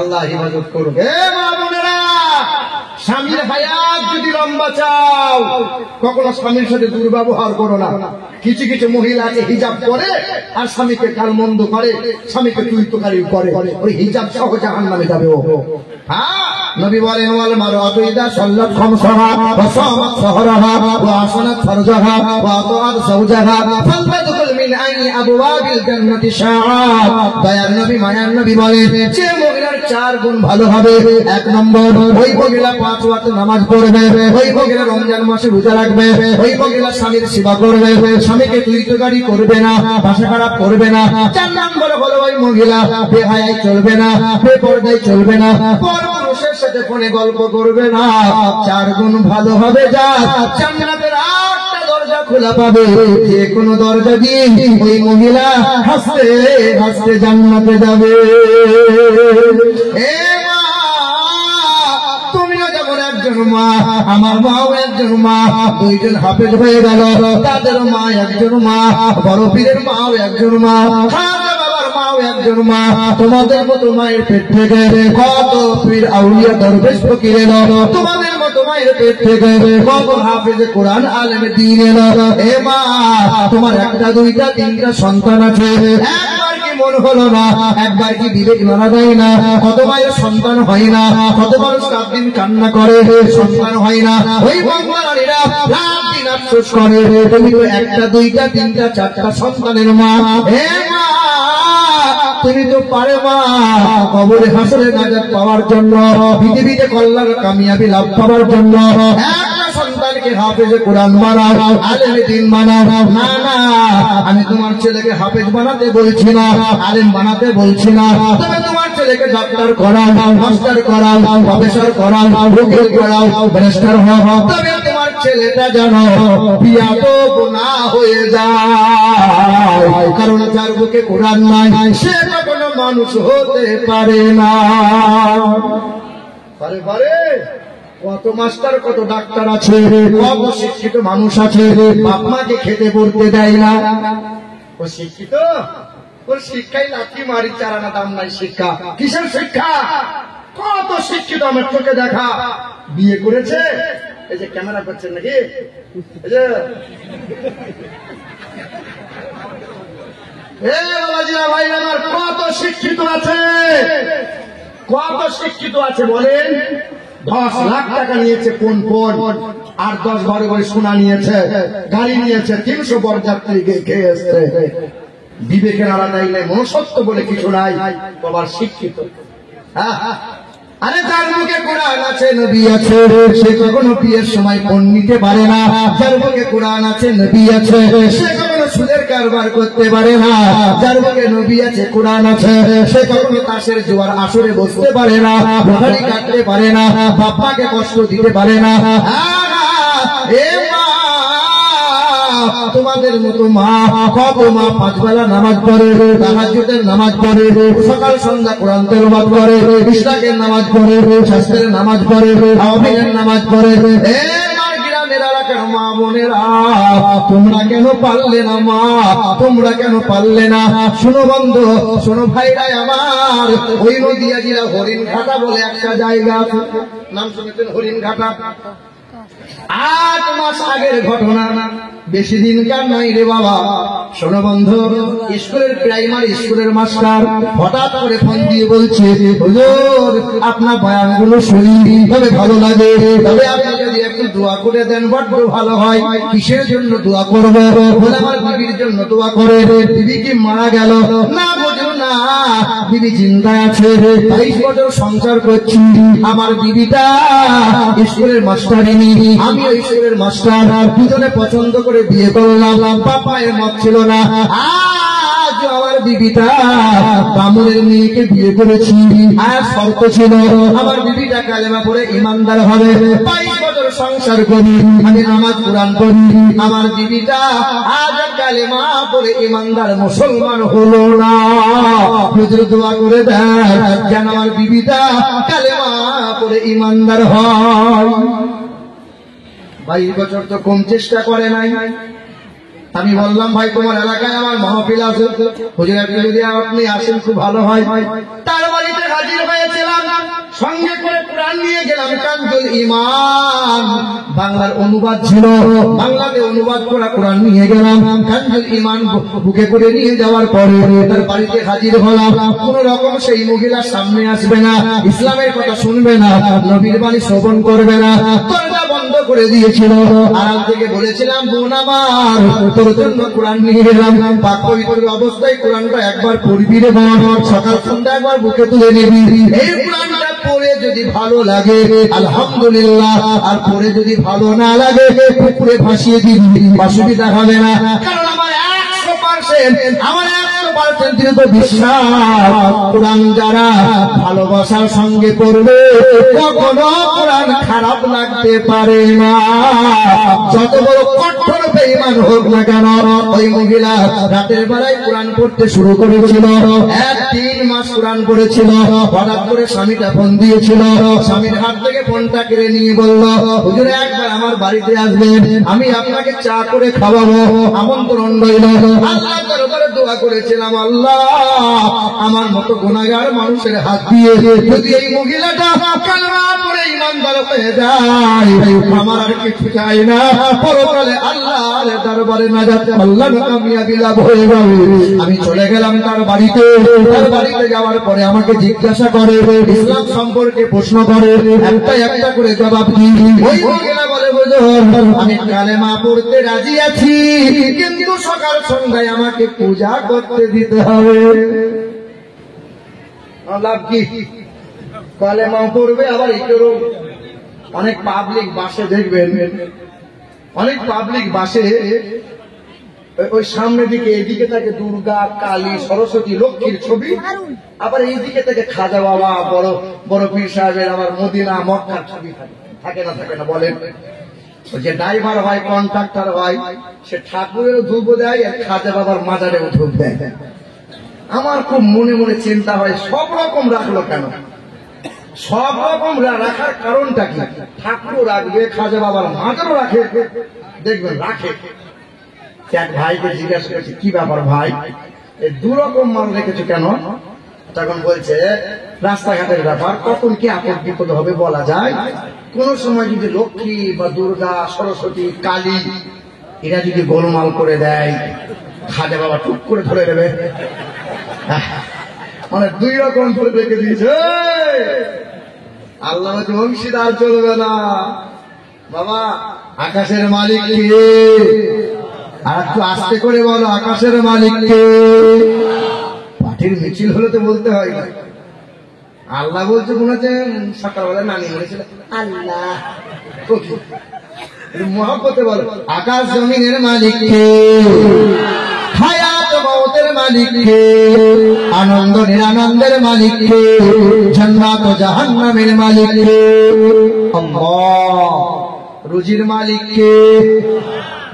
আল্লাহ হিফাজত করবে। মা বোনেরা, স্বামীর হায়াত যদি লম্বা চাও, কখনো স্বামীর সাথে দুর্ব্যবহার করো না। কিছু কিছু মহিলা আছে হিজাব করে আর স্বামীকে গালমন্দ করে, স্বামীকে তুই তোকারি করে, ওই হিজাব সহ জাহান্নামে যাবে ও। হ্যাঁ, নবী বলেন ওয়াল মারআতু ইযা সাল্লাত খামসাহা ওয়া সামাত সাহরাহা ওয়া আসানাত ফারজাহা ওয়া আতাআত যাওজাহা ফালতাদখুল মিন আই আবওয়াবিল জান্নাতি শাআত। দয়ার নবী মায়ার নবী বলেন, যে মহিলার 4 গুণ ভালো হবে, 1 নম্বর, ওই মহিলা 5 ওয়াক্ত নামাজ পড়বে, ওই মহিলা রমজান মাসে রোজা রাখবে, ওই মহিলা স্বামীর সেবা করবে, স্বামীকে তুই তোকারি করবে না, ভাষা খারাপ করবে না। 4 নম্বর হলো ওই মহিলা বেহায়ায় চলবে না, বেপরদায় চলবে না, পরপুরুষের সাথে ফোনে গল্প করবে না। 4 গুণ ভালো হবে, যা জান্নাতের 8টা দরজা খোলা পাবে, যে কোনো দরজা দিয়ে ওই মহিলা হাসতে হাসতে জান্নাতে যাবে। তুমিও যেমন একজন মা, আমার মাও একজন মা, 2 জন হাফেজ হয়ে গেল, তাদের মা একজন মা, বড় পীরের মাও একজন মা, খাজা বাবার মাও একজন মা। তোমাদের মতো মায়ের পেট থেকে কত পীর আউলিয়া দরবেশ ফকির এলো, তোমাদের মতো মায়ের পেট থেকে কত হাফেজ কোরআন আলেম দ্বীন এলো। এ মা, তোমার 1টা 2টা 3টা সন্তান আছে, একবার কি মন হলো না, একবার কি বিবেক নাড়া দেয় না? কত মায়ের সন্তান হয় না, কত মানুষ 7 দিন কান্না করে সন্তান হয় না, ওই বাংলারা রাত দিন আফসোস করে, তুমি তো 1টা 2টা 3টা 4টা সন্তানের মা। হে মা, তুমি তো পারে মা, কবরে হাসরে নাজাত পাওয়ার জন্য, পৃথিবীতে কল্যাণ কামিয়াবি লাভ পাওয়ার জন্য একটা সন্তানকে হাফেজে কোরআন বানাও, আলেমে দ্বীন বানাও। না না, আমি তোমার ছেলেকে হাফেজ বানাতে বলছি না, আলেম বানাতে বলছি না, তবে তোমার ছেলেকে ডাক্তার করাও, মাস্টার করাও, প্রফেসর করাও, উকিল করাও, ব্যারিস্টার হও, তবে তোমার ছেলেটা যেন বিয়াদব না হয়ে যায়। কারণ যার বুকে কোরআন নাই সে কোনো মানুষ হতে পারে না। পারে পারে, কত মাস্টার কত ডাক্তার আছে, কত শিক্ষিত মানুষ আছে, বাপ মাকে খেতে পড়তে দেয় না। ও শিক্ষিত, ওর শিক্ষাই লাঠি মারি, 4 আনা দাম নাই শিক্ষা। কিসের শিক্ষা? কত শিক্ষিত আমার চোখে দেখা, বিয়ে করেছে, এই যে ক্যামেরা করছেন নাকি, এই যে ভাই আমার কত শিক্ষিত আছে, কত শিক্ষিত আছে বলেন। 10 লাখ টাকা নিয়েছে কোন কোন, আর 10-12 করে সোনা নিয়েছে, গাড়ি নিয়েছে, 300 বরযাত্রী খেয়ে এসছে। বিবেকের আলাদাই নাই, মনুষ্যত্ব বলে কিছু নাই, আবার শিক্ষিত। আরে যার মুখে কোরআন আছে নবী আছে সে কখনো বিয়ের সময় ফোন নিতে পারে না। যার মুখে কোরআন আছে নবী আছে সে কখনো সুদের কারবার করতে পারে না। যার মুখে নবী আছে কোরআন আছে সে কখনো তাসের জোয়ার আসরে বসতে পারে না, লটারি কাটতে পারে না, বাপ্পাকে কষ্ট দিতে পারে না। এ মা, তোমাদের মতো মা কত মা 5 বেলা নামাজ পড়ে, তাহাজ্জুদের নামাজ পড়ে, সকাল সন্ধ্যা কোরআন তেলাওয়াত করে, ইশরাকের নামাজ পড়ে, শাস্ত্রের নামাজ পড়ে, আওয়ামের নামাজ পড়ে। এ আমার গ্রামের এলাকার মা বোনেরা, তোমরা কেন পারলে না মা, তোমরা কেন পারলে না? শোনো বন্ধু, শোনো ভাইরা আমার, ওই নদিয়া জেলা হরিণঘাটা বলে একটা জায়গা আছে, নাম শুনেছেন হরিণঘাটা? 8 মাস আগের ঘটনা, বেশি দিনকার নয় রে বাবা। শোনো বন্ধু, স্কুলের প্রাইমারি স্কুলের মাস্টার হঠাৎ করে ফোন দিয়ে বলছে, হুজুর আপনার বয়ানগুলো শুনি তবে ভালো লাগে, তবে আপনি যদি একটু দোয়া করে দেন বড্ড ভালো হয়। কিসের জন্য দোয়া করবো? বলে আমার বিবির জন্য দোয়া করে। বিবি কি মারা গেল? না বোঝো না, বিবি জিন্দা আছে। 22 বছর সংসার করছি, আমার বিবিটা স্কুলের মাস্টারিনী, আমি ওই স্কুলের মাস্টার, দুজনে পছন্দ করে বিয়ে করলাম। বাপায়ের মত ছিল না। আজ আমার বিবিটা বামুনের মেয়েকে বিয়ে করেছি, আর শর্ত ছিল আমার বিবিটা কালেমা পড়ে ইমানদার হবে। 22 বছর সংসার করি, আমি নামাজ কোরআন পড়ি, আমার বিবিটা আজ কালেমা পড়ে ইমানদার মুসলমান হলো না। হুজুর দোয়া করে দেন যেন আমার বিবিটা কালেমা পড়ে ইমানদার হয়। 22 বছর তো কম চেষ্টা করে নাই। আমি বললাম, ভাই তোমার এলাকায় আমার মাহফিল আছে, হুজুর যদি আপনি আসেন খুব ভালো হয়। তার বাড়িতে হাজির হয়েছিলাম, সঙ্গে করে কোরআন নিয়ে গেলাম। কানজুল ঈমান বাংলার অনুবাদ ছিল, বাংলাতে অনুবাদ করা কোরআন নিয়ে গেলাম। কানজুল ঈমান বুকে করে নিয়ে যাওয়ার পরে তার বাড়িতে হাজির হলাম। কোন রকম সেই মহিলা সামনে আসবে না, ইসলামের কথা শুনবে না, নবীর বাণী শ্রবণ করবে না, দরজা বন্ধ করে দিয়েছিল। আড়াল থেকে বলেছিলাম, বোন আমার তোর জন্য কোরআন নিয়ে গেলাম, পাক পবিত্র অবস্থায় কোরআনটা একবার পড়বি রে বোন, সকাল সন্ধ্যা একবার বুকে তুলে নিবি। এই কোরআনটা পড়ে যদি ভালো লাগে আলহামদুলিল্লাহ, আর পড়ে যদি ভালো না লাগে পুকুরে ভাসিয়ে দিবি, অসুবিধা হবে না। কারণ আমার 100% আমার 100% বিশ্বাস, কোরআন যারা ভালোবাসার সঙ্গে পড়বে কখনো কোরআন খারাপ লাগতে পারে না। যত বড় কঠোর বেঈমান হোক না কেন, ওই মহিলা রাতের বেলায় কোরআন পড়তে শুরু করেছিল। 3 মাস কোরআন পড়েছিল। হঠাৎ করে স্বামীটা ফোন দিয়েছিল, স্বামীর হাত থেকে ফোনটা কেড়ে নিয়ে বলল, হুজুর একবার আমার বাড়িতে আসবেন, আমি আপনাকে চা করে খাওয়াবো, আমন্ত্রণ রইল। আল্লাহ দরবারে দোয়া করেছিলাম, আল্লাহ আমার মতো গুনাহগার মানুষের হাত দিয়ে যদি এই মহিলাটা কালেমা পড়ে ইমানদার হয়ে যায়, আমার আর কিছু চাই না। পরকালে আল্লাহর দরবারে নাজাত আল্লাহর কামিয়াবি লাভ হয়ে যাবে। আমি চলে গেলাম তার বাড়িতে। তার বাড়িতে যাওয়ার পরে আমাকে জিজ্ঞাসা করে, ইসলাম সম্পর্কে প্রশ্ন করে, একটা একটা করে জবাব দিই। ওই মহিলা বলে, হুজুর আমি কালেমা পড়তে রাজি আছি, কিন্তু সকাল সন্ধ্যায় আমাকে পূজা করতে দিতে হবে। লাভ কি? কালেমা পড়বে আবার একটু। অনেক পাবলিক বাসে দেখবেন, অনেক পাবলিক বাসে ওই সামনের দিকে এইদিকে থাকে দুর্গা, কালী, সরস্বতী, লক্ষ্মীর ছবি, আবার এইদিকে থেকে খাজা বাবা, বড় বড় পীর সাহেবের, আবার মদিনা, মক্কার ছবি থাকে না? থাকে না বলেন? যে ড্রাইভার হয়, কন্ট্রাক্টর হয়, সে ঠাকুরের ধূপ দেয় আর খাজা বাবার মাজারেও ধূপ দেয়। আমার খুব মনে মনে চিন্তা হয়, সব রকম রাখলো কেন? সব রকম রাখার কারণটা কি? ঠাকুরও রাখবে, খাজা বাবার মাজারও রাখে, দেখবেন রাখে। এক ভাইকে জিজ্ঞাসা করছি, কি ব্যাপার ভাই, এই 2 রকম মাল রেখেছো কেন? তখন বলছে, রাস্তাঘাটের ব্যাপার, কখন কি আপদ বিপদ হবে বলা যায়। কোন সময় যদি লক্ষ্মী বা দুর্গা, সরস্বতী, কালী এরা যদি গোলমাল করে দেয়, খাজা বাবা টুক করে ধরে দেবে। মানে 2 রকম ধরে রেখে দিয়েছে। আল্লাহ অংশীদার চলবে না বাবা। আকাশের মালিক কে? আর একটু আস্তে করে বলো, আকাশের মালিক কে? পার্টির মিছিল হলে তো বলতে হয় না। আল্লাহ বলছে মনে হচ্ছে সকালবেলা নানি বলেছিল আল্লাহ মহব্বতে বলো আকাশ জমিনের মালিক কে, হায়াত মওতের মালিক কে, আনন্দ নিরানন্দের মালিক কে, জান্নাত ও জাহান্নামের মালিক কে, আল্লাহ। রুজির মালিক কে,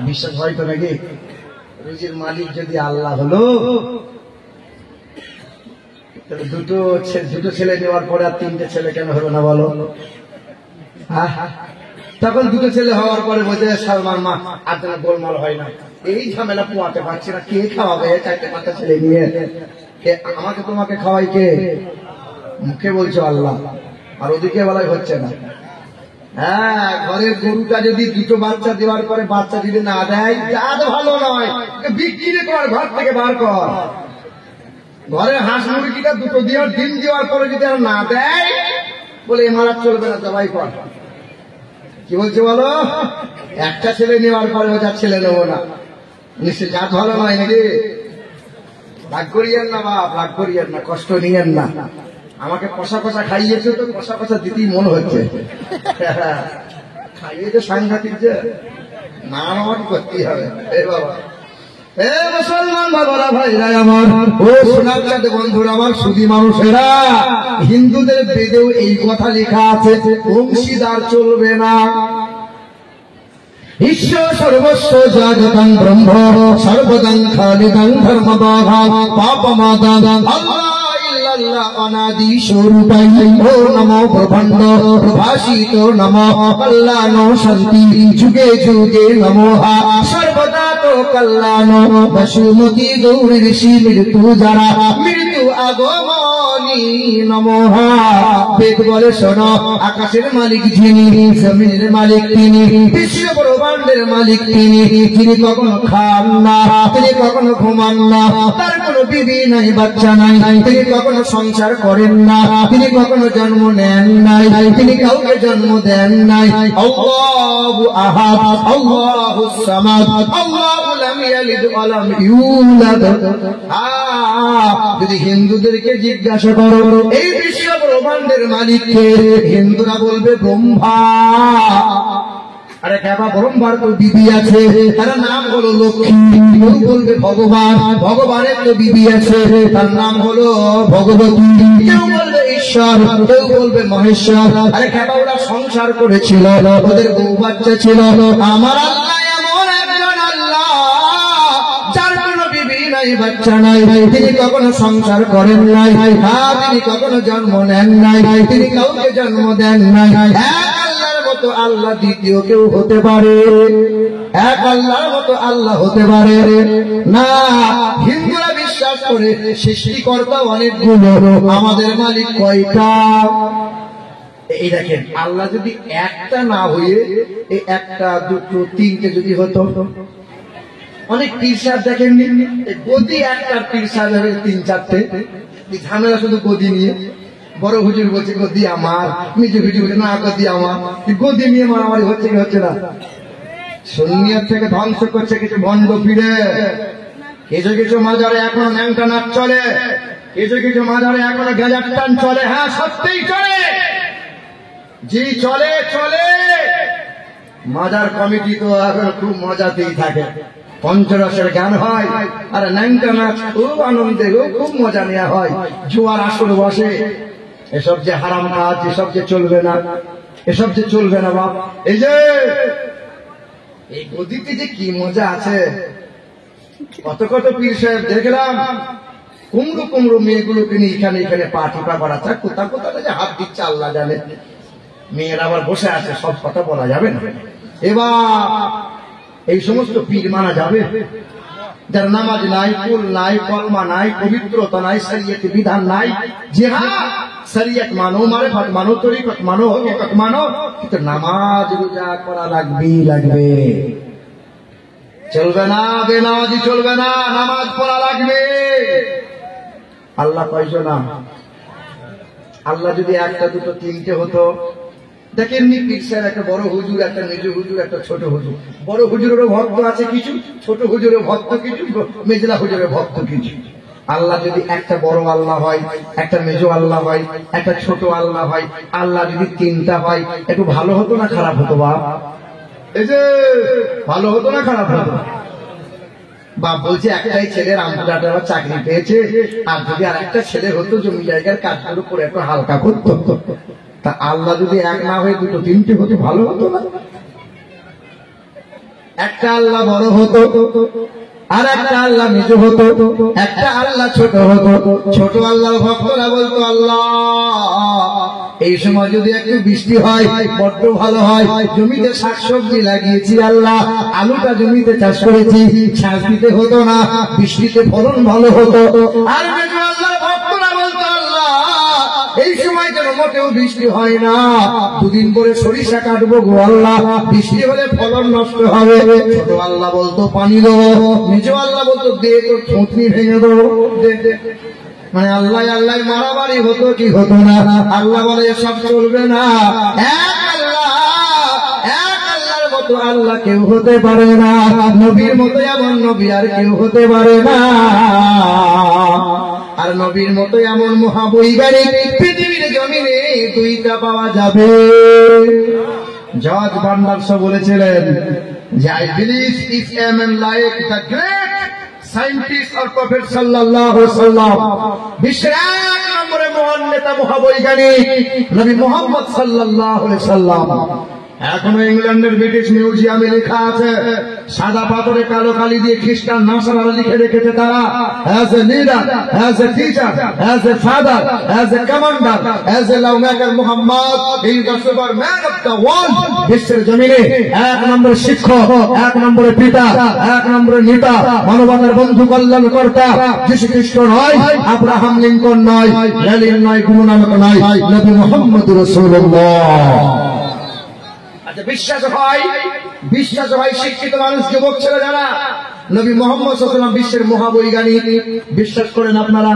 বিশ্বাস হয় তো নাকি? রুজির মালিক যদি আল্লাহ হলো, দুটো ছেলে নেওয়ার পরে আর তিনটে ছেলে কেন হলো না বলো? তখন দুটো ছেলে হওয়ার পরে বলছে সালমান মা আর যেন গোলমাল হয় না, এই ঝামেলা পোয়াতে পারছি না, কে খাওয়াবে চারটে পাঁচটা ছেলে নিয়ে? আমাকে তোমাকে খাওয়াই কে? মুখে বলছো আল্লাহ, আর ওদিকে বলাই হচ্ছে না। হ্যাঁ, ঘরের গরুটা যদি দুটো বাচ্চা দেওয়ার পরে বাচ্চা যদি না দেয়, জাত ভালো নয়, বিক্রি কর, ঘর থেকে বার কর। ঘরে হাঁস মুরগিটা দুটো দেওয়ার ডিম দেওয়ার পরে যদি আর না দেয়, বলে এ মারা চলবে না, জবাই কর। কি বলছে বলো? একটা ছেলে নেওয়ার পরে ওটা ছেলে নেবো না, নিশ্চয় জাত ভালো নয় নাকি? রাগ করিয়েন না বাপ, রাগ করিয়েন না, কষ্ট নিয়েন না। আমাকে কষা কষা খাইয়েছে তো কষা কষা দিতেই মন হচ্ছে, খাইয়েছে সাংঘাতিক, যে না আমাকে করতেই হবে। এ বাবা, এ মুসলমান বাবারা, ভাইরা আমার, ও সোনার চাঁদ বন্ধুরা আমার, সুধী মানুষেরা, হিন্দুদের বেদেও এই কথা লেখা আছে, অংশীদার চলবে না। ঈশ্বর সর্বস্ব জাগতাং ব্রহ্ম সর্বদাং খালিদাং ধর্মবাহা পাপমাদাং আল্লাহ ইল্লাল্লাহ অনাদি স্বরূপাই ও নমো ব্রহ্মাণ্ড প্রভাসিত নমো কল্যাণ শান্তি যুগে যুগে নমোহা সর্বদা তো কল্যাণ বসুমতী গৌরী ঋষি মৃত্যু যারা মৃত্যু আগমনী নমোহা। বেদ বলে শোনো, আকাশের মালিক যিনি, জমিনের মালিক তিনি, বিশ্ব ব্রহ্মাণ্ডের মালিক তিনি, তিনি কখনো খান না, তিনি কখনো ঘুমান না, তার কোনো বিবি নাই, বাচ্চা নাই, তিনি কখনো সংসার করেন না, তিনি কখনো জন্ম নেন নাই, তিনি কাউকে জন্ম দেন নাই। আল্লাহু আহাদ, আল্লাহুস সামাদ, আল্লাহু লাম ইয়ালিদ ওয়া লাম ইউলাদ। যদি হিন্দুদেরকে জিজ্ঞাসা করো এই বিশ্ব ব্রহ্মাণ্ডের মালিককে, হিন্দুরা বলবে ব্রহ্মা। আরে কেবা ব্রহ্মার তো বিবি আছে, তার নাম হলো লক্ষ্মী। কেউ বলবে ভগবান, ভগবানের তো বিবি আছে, তার নাম হলো ভগবতী। কেউ বলবে ঈশ্বর, কেউ বলবে মহেশ্বর। আরে কেবা ওরা সংসার করেছিল, ওদের বউ বাচ্চা ছিল। আমার আল্লাহ এমন একজন আল্লাহ, যার কোনো বিবি নাই, বাচ্চা নাই, তিনি কখনো সংসার করেন নাই, তিনি কখনো জন্ম নেন নাই, তিনি কাউকে জন্ম দেন নাই। মতো আল্লাহ দ্বিতীয় কেউ হতে পারে? এক আল্লাহর মতো আল্লাহ হতে পারে না। হিন্দুরা বিশ্বাস করে সৃষ্টিকর্তা অনেকগুলো, আমাদের মালিক কয়টা? এই দেখেন, আল্লাহ যদি একটা না হয়ে এই একটা দুটো তিনটে যদি হতো, অনেক পীর সাহেব দেখেননি, গদি একটা পীর সাহেব তিন চারটে, ঝামেলা শুধু গদি নিয়ে। বড় হুজুর বলছে গদি আমার, নিজে হুজুর বলছে না গদি আমার, গদি নিয়ে মারামারি হচ্ছে কি হচ্ছে না? সুন্নিয়ত থেকে ধ্বংস করছে কিছু ভণ্ড পীরে। কিছু কিছু মাজারে এখনো ন্যাংটা নাচ চলে, কিছু কিছু মাজারে এখনো গেজার টান চলে। হ্যাঁ, সত্যিই চলে, জি চলে চলে। মাজার কমিটি তো এখন খুব মজাতেই থাকে, পঞ্চরসের গান হয়, আর ন্যাংটা নাচ খুব আনন্দে, খুব মজা নেওয়া হয়। জুয়ার আসর বসে। এসব যে হারাম কাজ, এসব যে চলবে না, এসব যে চলবে না বাপ। এই যে এই গদিতে যে কি মজা আছে, কত কত পীর সাহেব দেখলাম কুমড়ো কুমড়ো মেয়েগুলোকে নিয়ে এখানে এখানে পা টিপা করাচ্ছে, কোথা কোথা যে হাত দিচ্ছে আল্লাহ জানে। মেয়েরা আবার বসে আছে, সব কথা বলা যাবে না। এবার এই সমস্ত পীর মানা যাবে যার নামাজ নাই, কুল নাই, কলমা নাই, পবিত্রতা নাই, শরীয়ত বিধান নাই। যে হ্যাঁ, শরীয়ত মানো, মারিফত মানো, তরিকত মানো, হকিকত মানো, কিন্তু নামাজ রোজা করা লাগবে। চলবে না, বেনামাজি চলবে না, নামাজ পড়া লাগবে। আল্লাহ কয়জন? আল্লাহ যদি একটা দুটো তিনটে হতো, দেখেননি পীর সাহেব একটা বড় হুজুর, একটা মেজো হুজুর, একটা ছোট হুজুর। বড় হুজুরেরও ভক্ত আছে কিছু, ছোট হুজুরের ভক্ত কিছু, মেজলা হুজুরের ভক্ত কিছু। আল্লাহ যদি একটা বড় আল্লাহ হয়, একটা মেজো আল্লাহ হয়, একটা ছোট আল্লাহ হয়, আল্লাহ যদি তিনটা হয়, একটু ভালো হতো না খারাপ হতো? বাপ এই যে ভালো হতো না খারাপ হতো? বাপ বলছে একটাই ছেলে রামপুরহাটে আবার চাকরি পেয়েছে, আর যদি আর একটা ছেলে হতো জমি জায়গার কাজগুলো করে একটু হালকা করতো। তা আল্লাহ যদি এক না হয়ে দুটো তিনটে হতো ভালো হতো না? একটা আল্লাহ বড় হতো, আর একটা আল্লাহ মেজো হতো, একটা আল্লাহ ছোট হতো। ছোট আল্লাহর ভক্তরা বলতো আল্লাহ এই সময় যদি একটু বৃষ্টি হয় বড্ড ভালো হয়, জমিতে শাকসবজি লাগিয়েছি আল্লাহ, আলুটা জমিতে চাষ করেছি, সেচ দিতে হতো না, বৃষ্টিতে ফলন ভালো হতো। আর মেজো আল্লাহর ভক্তরা বলতো আল্লাহ এই সময় যেন মোটেও বৃষ্টি হয় না, দুদিন পরে সরিষা কাটবো গো আল্লাহ, বৃষ্টি হলে ফলন নষ্ট হবে। ছোট আল্লাহ বলতো পানি দেবো, মেজো আল্লাহ বলতো দে তোর থুতনি ভেঙে দেবো, দে দে। মানে আল্লাহ আল্লাহ মারামারি হতো কি হতো না? আল্লাহ বলে এসব চলবে না, এক আল্লাহর মতো আল্লাহ কেউ হতে পারে না, নবীর মতো এমন নবী আর কেউ হতে পারে না, আর নবীর মতো এমন মহাবৈজ্ঞানিক পৃথিবীর জমিনে দুইটা পাওয়া যাবে। জর্জ বার্নার্স বলেছিলেন যে I believe if a man like the great scientist or prophet sallallahu alaihi wasallam, বিশ্বের এক নম্বরে মহান নেতা মহাবৈজ্ঞানিক নবী মুহাম্মদ sallallahu alaihi wasallam, এখনো ইংল্যান্ডের ব্রিটিশ মিউজিয়ামে লেখা আছে, সাদা পাথরে কালো কালি দিয়ে খ্রিস্টান নাসারারা লিখে রেখেছে তারা, as a leader, as a teacher, as a father, as a commander, as a lawmaker, Muhammad is the superman of the world. বিশ্বের জমিনে এক নম্বর শিক্ষক, এক নম্বরে পিতা, এক নম্বরে নেতা, মানবতার বন্ধু, কল্যাণ কর্তা যীশু খ্রিস্ট নয়, আব্রাহাম লিঙ্কন নয়, লেনিন নয়, গুরু নানক নয়, নবী মুহাম্মদ রাসূলুল্লাহ। বিশ্বাস হয় শিক্ষিত মানুষ, যুবক ছেলে যারা নবী মুহাম্মদ সাল্লাল্লাহু আলাইহি ওয়াসাল্লাম বিশ্বের মহাবৈজ্ঞানিক বিশ্বাস করেন আপনারা?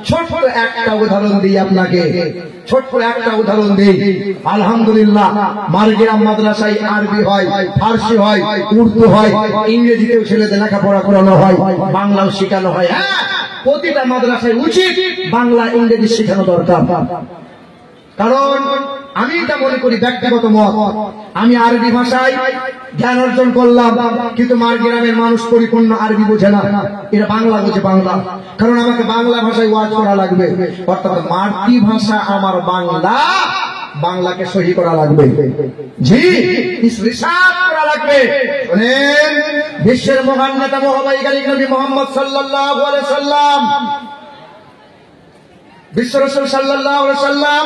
ছোট্ট একটা উদাহরণ দিই আপনাকে, ছোট্ট একটা উদাহরণ দিই। আলহামদুলিল্লাহ মারগ্রাম মাদ্রাসায় আরবি হয়, ফার্সি হয়, উর্দু হয়, ইংরেজিতেও ছেলেদের লেখাপড়া করানো হয়, বাংলাও শেখানো হয়। হ্যাঁ, প্রতিটা মাদ্রাসায় উচিত বাংলা ইংরেজি শেখানো দরকার। কারণ আমি এটা মনে করি, ব্যক্তিগত মত, আমি আরবি ভাষায় জ্ঞান অর্জন করলাম, কিন্তু মারগ্রামের মানুষ পরিপূর্ণ আরবি বোঝে না, এরা বাংলা বোঝে বাংলা। কারণ আমাকে বাংলা ভাষায় ওয়াজ করা লাগবে, অর্থাৎ মাতৃভাষা আমার বাংলা, বাংলাকে সহি করা লাগবে, জি রিসার্চ করা লাগবে। শুনেন, বিশ্বের মহান নেতা মহাবৈজ্ঞানিক নবী মুহাম্মদ সাল্লাল্লাহু আলাইহি ওয়াসাল্লাম, বিশ্ব রাসূল সাল্লাল্লাহু আলাইহি ওয়াসাল্লাম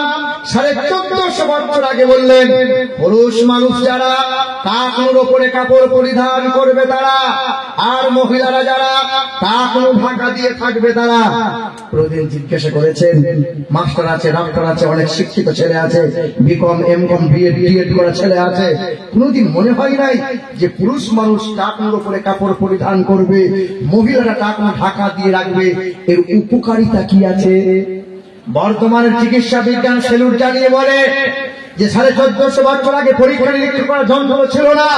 1450 বছর আগে বললেন, পুরুষ মানুষ যারা টাকনুর উপরে কাপড় পরিধান করবে তারা, আর মহিলারা যারা টাকনু ঢাকা দিয়ে থাকবে তারা। প্রতিদিন জিজ্ঞাসা করেছেন, মাস্টার আছে, ডাক্তার আছে, অনেক শিক্ষিত ছেলে আছে, বিকম, এমকম, বিএড করা ছেলে আছে, কোনদিন মনে হয় নাই যে পুরুষ মানুষ টাকনুর উপরে কাপড় পরিধান করবে, মহিলারা টাকনু ঢাকা দিয়ে রাখবে, এর উপকারিতা কি আছে? বর্তমানের চিকিৎসা বিজ্ঞান সেলুট জানিয়ে বলে যে 1450 বছর আগে পরীক্ষা নিরীক্ষা করার যন্ত্র ছিল না,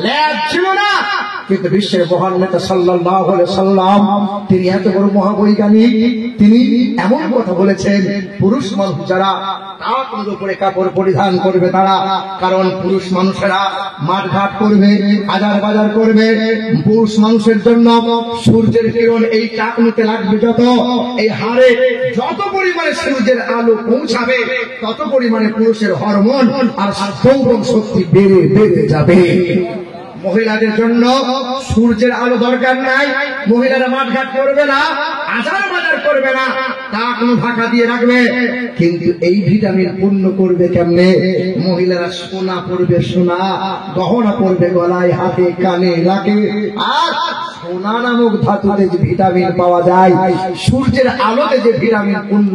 ল্যাব ছিল না, কিন্তু বিশ্বের মহান নেতা সাল্লাল্লাহু আলাইহি ওয়াসাল্লাম তিনি এত বড় মহাবৈজ্ঞানিক, তিনি এমন কথা বলেছেন, পুরুষ মানুষ যারা টাকনুর উপরে কাপড় পরিধান করবে তারা, কারণ পুরুষ মানুষেরা মাঠঘাট করবে, আজার বাজার করবে, পুরুষ মানুষের জন্য সূর্যের কিরণ এই টাকনুতে লাগবে যত, এই হাড়ে যত পরিমাণে সূর্যের আলো পৌঁছাবে তত পরিমাণে পুরুষের হরমোন আর যৌবন শক্তি বেড়ে বেড়ে যাবে। মহিলাদের জন্য সূর্যের আলো দরকার নাই, মহিলারা মাঠঘাট করবে না, আজার বাজার করবে না, টাকনু ঢাকা দিয়ে রাখবে, কিন্তু এই ভিটামিন পূর্ণ করবে কেমনে? মহিলারা সোনা পরবে, সোনা গহনা পরবে গলায়, হাতে, কানে, নাকে, আর সোনা নামক ধাতুতে যে ভিটামিন পাওয়া যায়, সূর্যের আলোতে যে ভিটামিন পূর্ণ